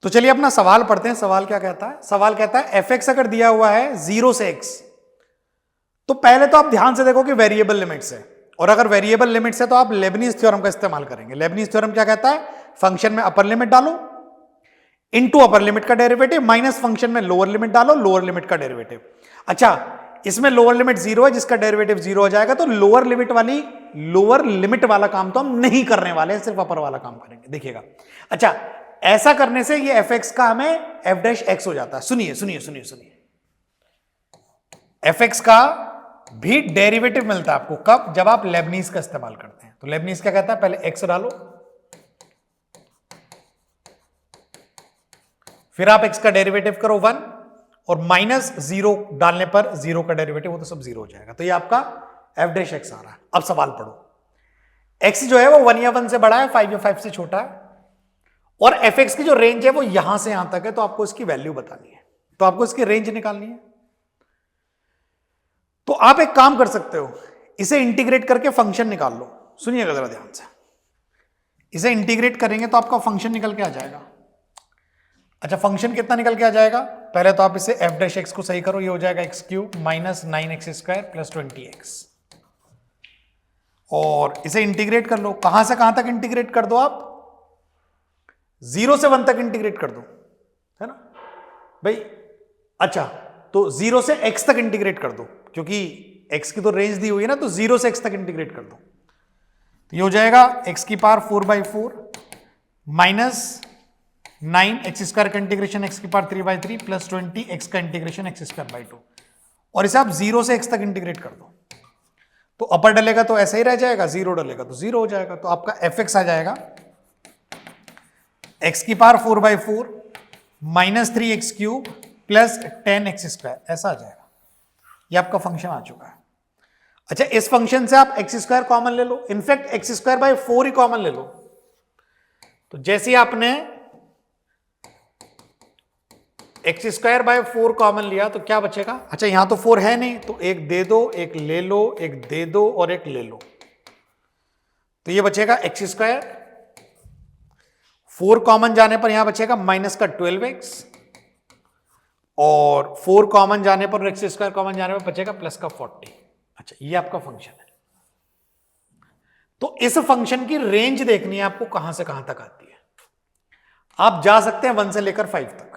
तो चलिए अपना सवाल पढ़ते हैं। सवाल क्या कहता है? सवाल कहता है एफ एक्स अगर दिया हुआ है 0 से x, तो पहले तो आप ध्यान से देखो कि वेरिएबल लिमिट्स है, और अगर वेरिएबल लिमिट्स है तो आप लेबनीज थ्योरम का इस्तेमाल करेंगे। लेबनीज थ्योरम क्या कहता है? फंक्शन में अपर लिमिट डालो इनटू अपर लिमिट का डेरिवेटिव माइनस फंक्शन में लोअर लिमिट डालो लोअर लिमिट का डेरिवेटिव। अच्छा, इसमें लोअर लिमिट 0 है, जिसका डेरिवेटिव 0 हो जाएगा, तो लोअर लिमिट वाला काम तो हम नहीं करने वाले हैं, सिर्फ अपर वाला काम करेंगे। देखिएगा, अच्छा ऐसा करने से ये एफ एक्स का हमें एफ डैश एक्स हो जाता है। सुनिए सुनिए सुनिए सुनिए, एफ एक्स का भी डेरिवेटिव मिलता है आपको कब? जब आप लेबनीज का इस्तेमाल करते हैं। तो लेबनीज क्या कहता है? पहले एक्स डालो, फिर आप एक्स का डेरिवेटिव करो 1, और माइनस 0 डालने पर 0 का डेरिवेटिव वो तो सब 0 हो जाएगा। तो ये आपका एफ डैश एक्स आ रहा है। अब सवाल पढ़ो, एक्स जो है वो 1 या 1 से बड़ा है, 5 या 5 से छोटा है, और एफ एक्स की जो रेंज है वो यहां से यहां तक है, तो आपको इसकी वैल्यू बतानी है, तो आपको इसकी रेंज निकालनी है। तो आप एक काम कर सकते हो, इसे इंटीग्रेट करके फंक्शन निकाल लो। सुनिएगा जरा ध्यान से, इसे इंटीग्रेट करेंगे तो आपका फंक्शन निकल के आ जाएगा। अच्छा, फंक्शन कितना निकल के आ जाएगा? पहले तो आप इसे एफ डैश एक्स को सही करो, ये हो जाएगा x cube minus 9x² plus 20x, और इसे इंटीग्रेट कर लो। कहां से कहां तक इंटीग्रेट कर दो आप? 0 से 1 तक इंटीग्रेट कर दो, है ना भाई? अच्छा, तो 0 से x तक इंटीग्रेट कर दो, क्योंकि x की तो रेंज दी हुई है ना, तो 0 से x तक इंटीग्रेट कर दो। तो ये हो जाएगा x की पावर 4/4 माइनस 9x² का इंटीग्रेशन x की पावर 3/3 प्लस 20x का इंटीग्रेशन x²/2, और इसे आप 0 से x तक इंटीग्रेट कर दो। तो अपर डलेगा तो ऐसा ही रह जाएगा, 0 डलेगा तो 0 हो जाएगा। तो आपका एफ एक्स आ जाएगा x की power 4/4 minus 3x³ plus 10x², ऐसा आ जाएगा। ये आपका फंक्शन आ चुका है। अच्छा, इस फंक्शन से आप x² कॉमन ले लो, इनफैक्ट x²/4 ही कॉमन ले लो। तो जैसे ही आपने x²/4 कॉमन लिया तो क्या बचेगा? अच्छा, यहां तो 4 है नहीं, तो एक दे दो, एक ले लो, एक दे दो और एक ले लो, तो ये बचेगा x²। 4 कॉमन जाने पर यहां बचेगा माइनस का 12x, और 4 कॉमन जाने पर x² कॉमन जाने पर बचेगा प्लस का 40। अच्छा, ये आपका फंक्शन है। तो इस फंक्शन की रेंज देखनी है आपको, कहां से कहां तक आती है। आप जा सकते हैं 1 से लेकर 5 तक।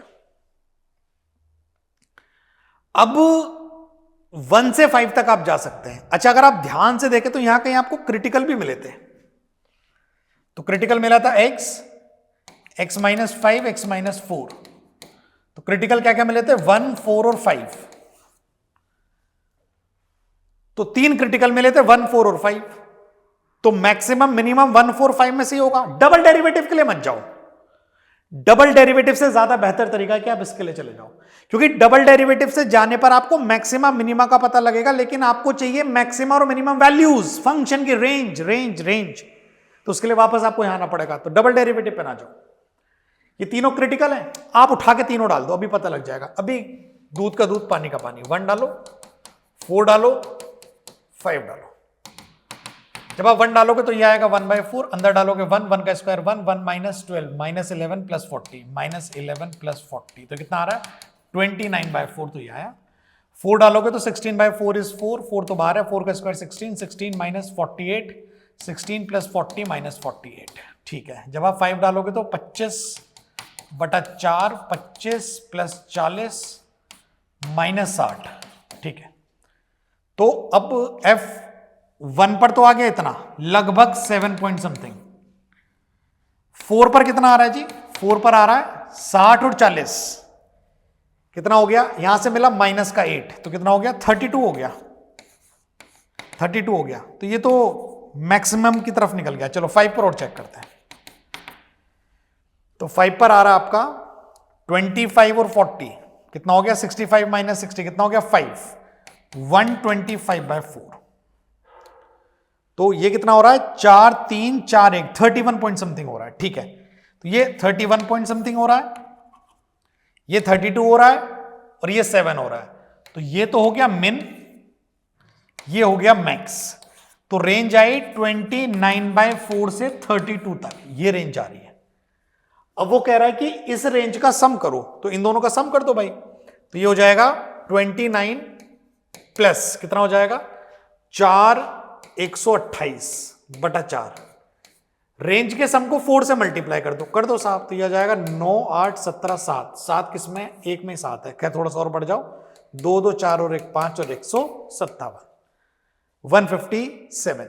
अब 1 से 5 तक आप जा सकते हैं। अच्छा, अगर आप ध्यान से देखें तो यहां कहीं आपको क्रिटिकल भी मिले थे। तो क्रिटिकल मिला था x -5 x -4। तो क्रिटिकल क्या क्या मिले थे? 1 4 और 5। तो 3 क्रिटिकल मिले थे, 1 4 और 5। तो मैक्सिमम मिनिमम 1 4 5 में से ही होगा। डबल डेरिवेटिव के लिए मत जाओ, डबल डेरिवेटिव से ज्यादा बेहतर तरीका है कि आप इसके लिए चले जाओ, क्योंकि डबल डेरिवेटिव से जाने पर आपको मैक्सिमा मिनिमा का पता लगेगा, लेकिन आपको चाहिए मैक्सिमा और मिनिमम वैल्यूज, फंक्शन की रेंज रेंज रेंज। तो उसके लिए वापस आपको यहां आना पड़ेगा। तो डबल डेरिवेटिव पे ना जाओ, ये तीनों क्रिटिकल हैं, आप उठा के तीनों डाल दो, अभी पता लग जाएगा। अभी दूध का दूध पानी का पानी, 1 डालो, 4 डालो, 5 डालो। जब आप 1 डालोगे तो ये आएगा 1/4, अंदर डालोगे 1 का square 1 minus 12 minus 11 plus 40 minus 11 plus 40, तो कितना आ रहा है? 29/4। तो ये आया। 4 डालोगे तो 16/4 इज 4, 4 तो बाहर है, 4 का स्क्वायर 16, 16 माइनस 48, 16 प्लस 40 माइनस 48। ठीक है। जब आप 5 डालोगे तो 25/4, 25 प्लस 40 माइनस 60। ठीक है। तो अब F1 पर तो आ गया इतना, लगभग 7 पॉइंट समथिंग। 4 पर कितना आ रहा है जी? 4 पर आ रहा है 60 और 40, कितना हो गया? यहां से मिला माइनस का 8, तो कितना हो गया? 32 हो गया, 32 हो गया। तो ये तो मैक्सिमम की तरफ निकल गया। चलो 5 पर और चेक करते हैं। तो 5 पर आ रहा है आपका 25 और 40, कितना हो गया? 65 माइनस 60, कितना हो गया? 5, 125/4। तो ये कितना हो रहा है? 4 3 4 1, 31 पॉइंट समथिंग हो रहा है। ठीक है। तो ये 31 पॉइंट समथिंग हो रहा है, ये 32 हो रहा है, और ये 7 हो रहा है। तो ये तो हो गया मिन, ये हो गया मैक्स। तो रेंज आई 29/4 से 32 तक, ये रेंज आ रही है। अब वो कह रहा है कि इस रेंज का सम करो, तो इन दोनों का सम कर दो भाई। तो ये हो जाएगा 29 प्लस कितना हो जाएगा 4 128 बटा 4। रेंज के सम को 4 से मल्टीप्लाई कर दो साहब। तो यह जाएगा 9 8 17 7, 7 किसमें, एक में 7 है, क्या थोड़ा सा और बढ़ जाओ, 2 2 4 और 1 5 और 157 157।